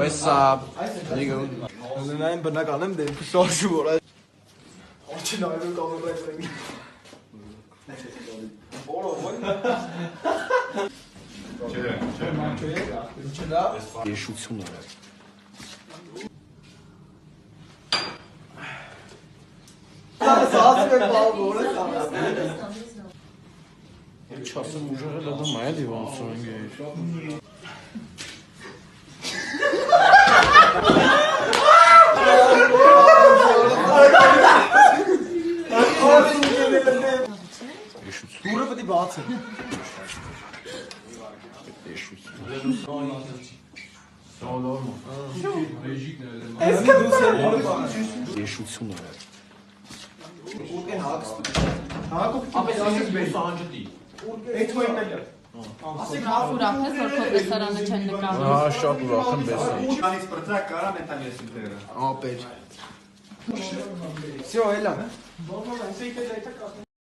What's up? Նայեն բնական եմ դեպի շարժու որ այդ Աչի նայելու կամերայից ենք Եշություն է Սասում է բալ որը Չասեմ ուժերը լադը մայա դիվանցու են գեիր Դուրը պետի բաց է Եշություն է Ուրախ ես, որ քո տեսարանը չեն նկարում։ Հա, շատ ուրախ եմ բեսա Անից պրծակ կարա մենտալես ինտեգրա Ապեր Всё, էլա